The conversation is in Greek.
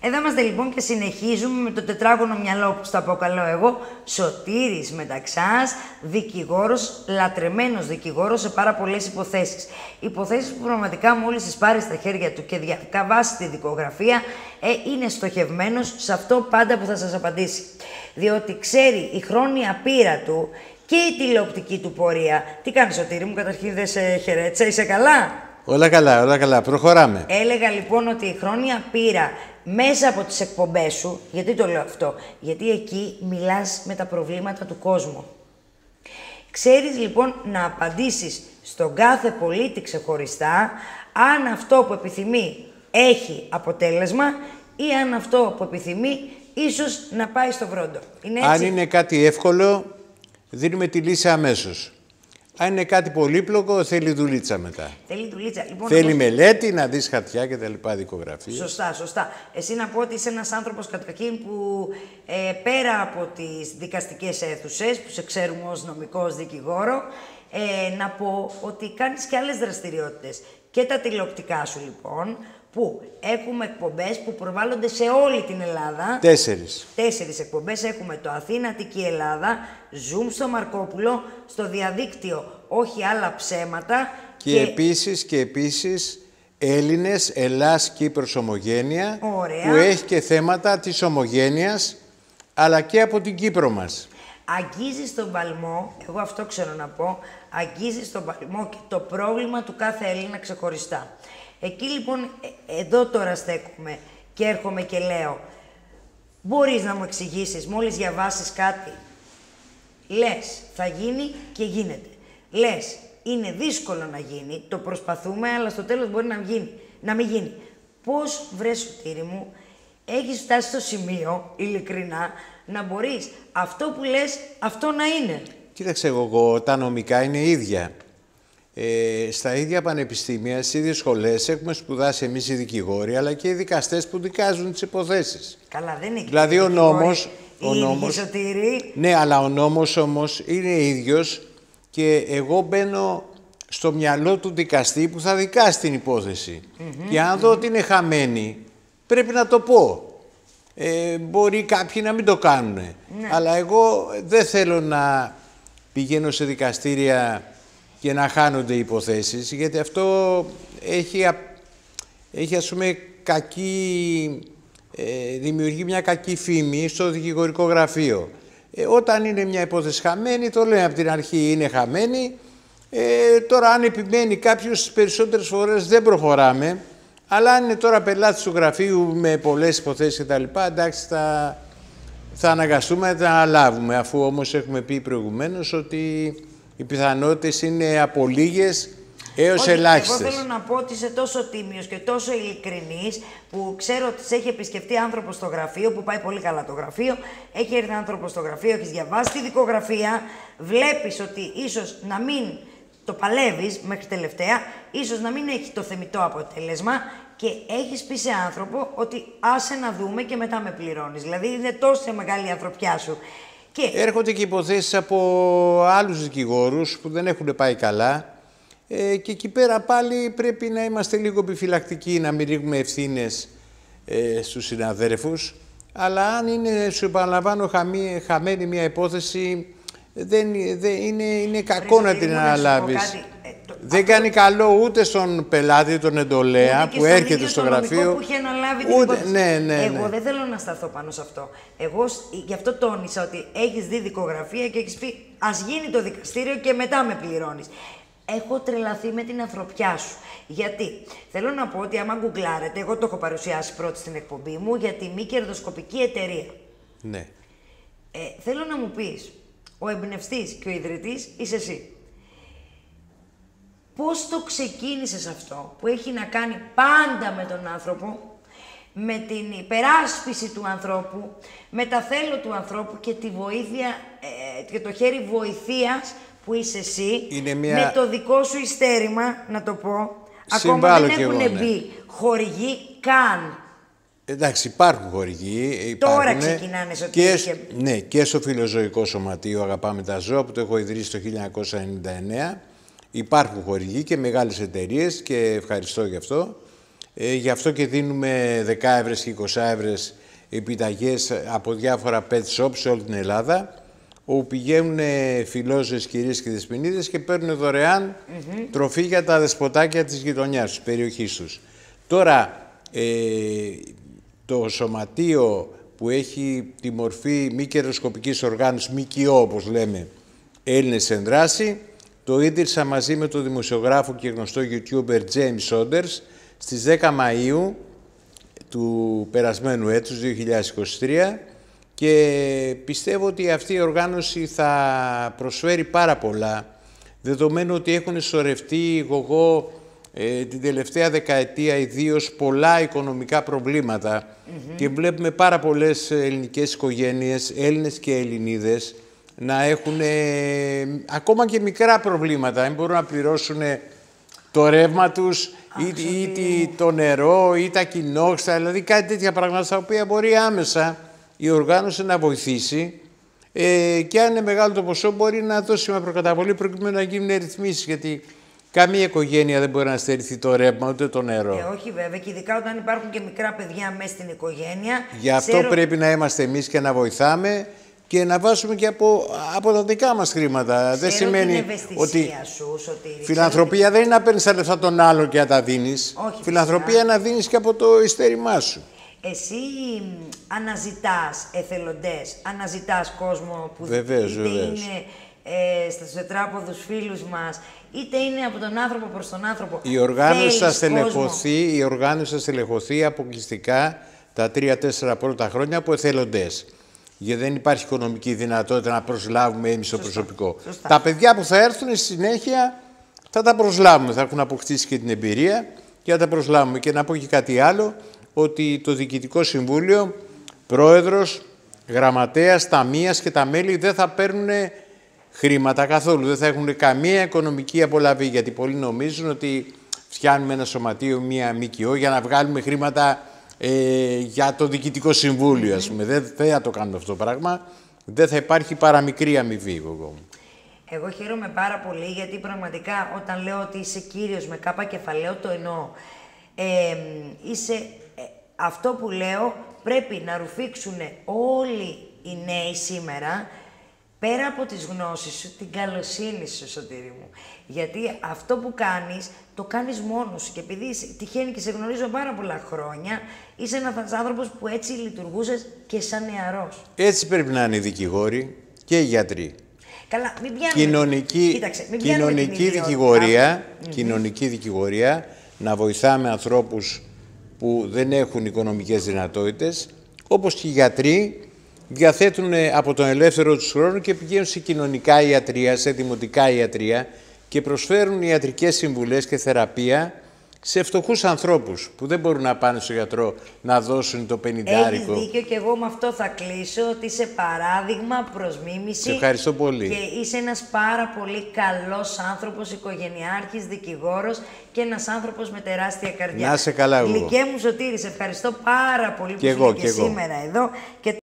Εδώ είμαστε λοιπόν και συνεχίζουμε με το τετράγωνο μυαλό που στο αποκαλώ εγώ, Σωτήρης Μεταξάς, δικηγόρος, λατρεμένος δικηγόρος σε πάρα πολλές υποθέσεις. Υποθέσεις που πραγματικά μόλις τις πάρει στα χέρια του και διαβάσει τη δικογραφία, είναι στοχευμένος σε αυτό πάντα που θα σας απαντήσει. Διότι ξέρει η χρόνια πείρα του και η τηλεοπτική του πορεία. Τι κάνεις, Σωτήρη μου, καταρχήν δεν σε χαιρέτησα, είσαι καλά? Όλα καλά, όλα καλά. Προχωράμε. Έλεγα λοιπόν ότι η χρόνια πείρα μέσα από τις εκπομπές σου, γιατί το λέω αυτό, γιατί εκεί μιλάς με τα προβλήματα του κόσμου. Ξέρεις λοιπόν να απαντήσεις στον κάθε πολίτη ξεχωριστά αν αυτό που επιθυμεί έχει αποτέλεσμα ή αν αυτό που επιθυμεί ίσως να πάει στο βρόντο. Είναι έτσι? Αν είναι κάτι εύκολο, δίνουμε τη λύση αμέσως. Αν είναι κάτι πολύπλοκο, θέλει δουλίτσα μετά. Θέλει δουλίτσα. Λοιπόν, θέλει μελέτη, να δεις χαρτιά και τα λοιπά, δικογραφία. Σωστά, σωστά. Εσύ να πω ότι είσαι ένας άνθρωπος καταρχήν που πέρα από τις δικαστικές αίθουσες, που σε ξέρουμε ως νομικός δικηγόρο, να πω ότι κάνεις και άλλες δραστηριότητες. Και τα τηλεοπτικά σου λοιπόν, που έχουμε εκπομπές που προβάλλονται σε όλη την Ελλάδα. 4 εκπομπές έχουμε, το Αθήνα Αττική Ελλάδα, Zoom στο Μαρκόπουλο, στο διαδίκτυο Όχι Άλλα Ψέματα. Και επίσης Έλληνες, Ελλάς, Κύπρος, Ομογένεια. Ωραία. Που έχει και θέματα της ομογένειας, αλλά και από την Κύπρο μας. Αγγίζεις τον παλμό, εγώ αυτό ξέρω να πω, αγγίζεις τον παλμό και το πρόβλημα του κάθε Έλληνα ξεχωριστά. Εκεί λοιπόν, εδώ τώρα στέκομαι και έρχομαι και λέω, μπορείς να μου εξηγήσεις, μόλις διαβάσεις κάτι, λες, θα γίνει και γίνεται. Λες, είναι δύσκολο να γίνει, το προσπαθούμε, αλλά στο τέλος μπορεί να μην γίνει. Πώς, βρε Σωτήρη μου, έχεις φτάσει στο σημείο, ειλικρινά, να μπορείς αυτό που λες, αυτό να είναι? Κοίταξε, εγώ τα νομικά είναι ίδια. Στα ίδια πανεπιστήμια, στις ίδιες σχολές έχουμε σπουδάσει εμείς οι δικηγόροι, αλλά και οι δικαστές που δικάζουν τις υποθέσεις. Καλά, δεν είναι. Δηλαδή ο νόμος... Ναι, αλλά ο νόμος όμως είναι ίδιος και εγώ μπαίνω στο μυαλό του δικαστή που θα δικάσει την υπόθεση. Και αν δω ότι είναι χαμένη, πρέπει να το πω. Μπορεί κάποιοι να μην το κάνουν. Ναι. Αλλά εγώ δεν θέλω να πηγαίνω σε δικαστήρια και να χάνονται οι υποθέσεις, γιατί αυτό έχει ας πούμε δημιουργεί μια κακή φήμη στο δικηγορικό γραφείο. Όταν είναι μια υπόθεση χαμένη, το λένε από την αρχή είναι χαμένη. Τώρα αν επιμένει κάποιος, τις περισσότερες φορές δεν προχωράμε, αλλά αν είναι τώρα πελάτης του γραφείου με πολλές υποθέσεις κτλ., εντάξει, θα αναγκαστούμε να τα αναλάβουμε, αφού όμως έχουμε πει προηγουμένως ότι οι πιθανότητες είναι από λίγες έως ελάχιστες. Εγώ θέλω να πω ότι είσαι τόσο τίμιος και τόσο ειλικρινής, που ξέρω ότι σε έχει επισκεφτεί άνθρωπος στο γραφείο, που πάει πολύ καλά το γραφείο, έχει έρθει άνθρωπος στο γραφείο, έχεις διαβάσει τη δικογραφία, βλέπεις ότι ίσως να μην το παλεύεις μέχρι τελευταία, ίσως να μην έχει το θεμιτό αποτέλεσμα και έχεις πει σε άνθρωπο ότι άσε να δούμε και μετά με πληρώνεις. Δηλαδή είναι τόσο μεγάλη η ανθρωπιά σου. Και έρχονται και υποθέσεις από άλλους δικηγόρους που δεν έχουν πάει καλά και εκεί πέρα πάλι πρέπει να είμαστε λίγο επιφυλακτικοί, να μην ρίχνουμε ευθύνες στους συναδέρφους. Αλλά αν είναι, σου επαναλαμβάνω, χαμένη μια υπόθεση, είναι κακό να την αναλάβεις. Δεν κάνει καλό ούτε στον πελάτη, τον εντολέα που έρχεται στο γραφείο. Που έχει αναλάβει Εγώ δεν θέλω να σταθώ πάνω σε αυτό. Εγώ γι' αυτό τόνισα ότι έχεις δει δικογραφία και έχεις πει ας γίνει το δικαστήριο και μετά με πληρώνεις. Έχω τρελαθεί με την ανθρωπιά σου. Γιατί θέλω να πω ότι άμα γκουγκλάρετε, εγώ το έχω παρουσιάσει πρώτη στην εκπομπή μου για τη μη κερδοσκοπική εταιρεία. Ναι. Θέλω να μου πεις, ο εμπνευστής και ο ιδρυτής είσαι εσύ. Πώς το ξεκίνησες αυτό που έχει να κάνει πάντα με τον άνθρωπο, με την υπεράσπιση του ανθρώπου, με τα θέλω του ανθρώπου και τη βοήθεια και το χέρι βοηθείας που είσαι εσύ, με το δικό σου υστέρημα, να το πω. Ακόμα δεν έχουν μπει χορηγοί καν. Εντάξει, υπάρχουν χορηγοί. Τώρα ξεκινάνε ναι, και στο Φιλοζωικό Σωματείο Αγαπάμε τα Ζώα, που το έχω ιδρύσει το 1999. Υπάρχουν χορηγοί και μεγάλες εταιρείες και ευχαριστώ γι' αυτό. Γι' αυτό και δίνουμε 10 εύρες και 20 εύρες επιταγές από διάφορα pet shops σε όλη την Ελλάδα, όπου πηγαίνουν φιλόζωες κυρίες και δεσποινίδες και παίρνουν δωρεάν τροφή για τα δεσποτάκια της γειτονιάς, της περιοχής τους. Τώρα, το σωματείο που έχει τη μορφή μη κερδοσκοπικής οργάνωσης, ΜΚΟ όπως λέμε, Έλληνες εν δράση, το ίδρυσα μαζί με τον δημοσιογράφο και γνωστό YouTuber James Saunders στις 10 Μαΐου του περασμένου έτους, 2023, και πιστεύω ότι αυτή η οργάνωση θα προσφέρει πάρα πολλά, δεδομένου ότι έχουν σωρευτεί την τελευταία δεκαετία ιδίως πολλά οικονομικά προβλήματα και βλέπουμε πάρα πολλές ελληνικές οικογένειες, Έλληνες και Ελληνίδες, να έχουν ακόμα και μικρά προβλήματα. Δεν μπορούν να πληρώσουν το ρεύμα τους ή το νερό ή τα κοινόχρηστα, δηλαδή κάτι τέτοια πράγματα στα οποία μπορεί άμεσα η οργάνωση να βοηθήσει και αν είναι μεγάλο το ποσό μπορεί να δώσει με προκαταβολή προκειμένου να γίνουν ρυθμίσεις, γιατί καμία οικογένεια δεν μπορεί να στερηθεί το ρεύμα ούτε το νερό. Όχι βέβαια, και ειδικά όταν υπάρχουν και μικρά παιδιά μέσα στην οικογένεια. Γι' αυτό πρέπει να είμαστε εμείς και να βοηθάμε και να βάζουμε και από τα δικά μας χρήματα. Δεν σημαίνει ότι φιλανθρωπία δεν είναι να παίρνεις τα λεφτά των άλλων και να τα δίνεις. Όχι, φιλανθρωπία είναι να δίνεις και από το ειστέρημά σου. Εσύ αναζητάς εθελοντές, αναζητάς κόσμο που βεβαίως. Είναι στους τετράποδους φίλους μας, είτε είναι από τον άνθρωπο προς τον άνθρωπο. Η οργάνωση θα στελεχωθεί αποκλειστικά τα 3-4 πρώτα χρόνια από εθελοντές. Γιατί δεν υπάρχει οικονομική δυνατότητα να προσλάβουμε εμείς το προσωπικό. Σωστά. Τα παιδιά που θα έρθουν στη συνέχεια θα τα προσλάβουμε. Θα έχουν αποκτήσει και την εμπειρία και θα τα προσλάβουμε. Και να πω και κάτι άλλο, ότι το Διοικητικό Συμβούλιο, πρόεδρος, γραμματέας, ταμείας και τα μέλη δεν θα παίρνουν χρήματα καθόλου. Δεν θα έχουν καμία οικονομική απολαβή, γιατί πολλοί νομίζουν ότι φτιάχνουμε ένα σωματείο, μία ΜΚΟ, για να βγάλουμε χρήματα για το Διοικητικό Συμβούλιο, ας πούμε. Δεν θα το κάνουμε αυτό το πράγμα. Δεν θα υπάρχει παραμικρή αμοιβή, Εγώ χαίρομαι πάρα πολύ, γιατί πραγματικά όταν λέω ότι είσαι κύριος με κάπα κεφαλαίο, το εννοώ. Αυτό που λέω πρέπει να ρουφήξουν όλοι οι νέοι σήμερα, πέρα από τις γνώσεις σου, την καλοσύνη σου, Σωτήρη μου. Γιατί αυτό που κάνεις, το κάνεις μόνος σου. Και επειδή τυχαίνει και σε γνωρίζω πάρα πολλά χρόνια, είσαι ένας άνθρωπος που έτσι λειτουργούσες και σαν νεαρός. Έτσι πρέπει να είναι οι δικηγόροι και οι γιατροί. Καλά, μην πιάνουμε... Κοινωνική δικηγορία, να βοηθάμε ανθρώπους που δεν έχουν οικονομικές δυνατότητες, όπως και οι γιατροί διαθέτουν από τον ελεύθερο τους χρόνο και πηγαίνουν σε κοινωνικά ιατρεία, σε δημοτικά ιατρεία και προσφέρουν ιατρικές συμβουλές και θεραπεία σε φτωχούς ανθρώπους που δεν μπορούν να πάνε στο γιατρό να δώσουν το 50. Έχεις δίκιο, και εγώ με αυτό θα κλείσω, ότι είσαι παράδειγμα προς μίμηση. Σε ευχαριστώ πολύ. Και είσαι ένας πάρα πολύ καλός άνθρωπος, οικογενειάρχης, δικηγόρος και ένας άνθρωπος με τεράστια καρδιά. Να είσαι καλά, εγώ. Γλυκέ μου Σωτήρη, σε ευχαριστώ πάρα πολύ που ήσουν και σήμερα εδώ.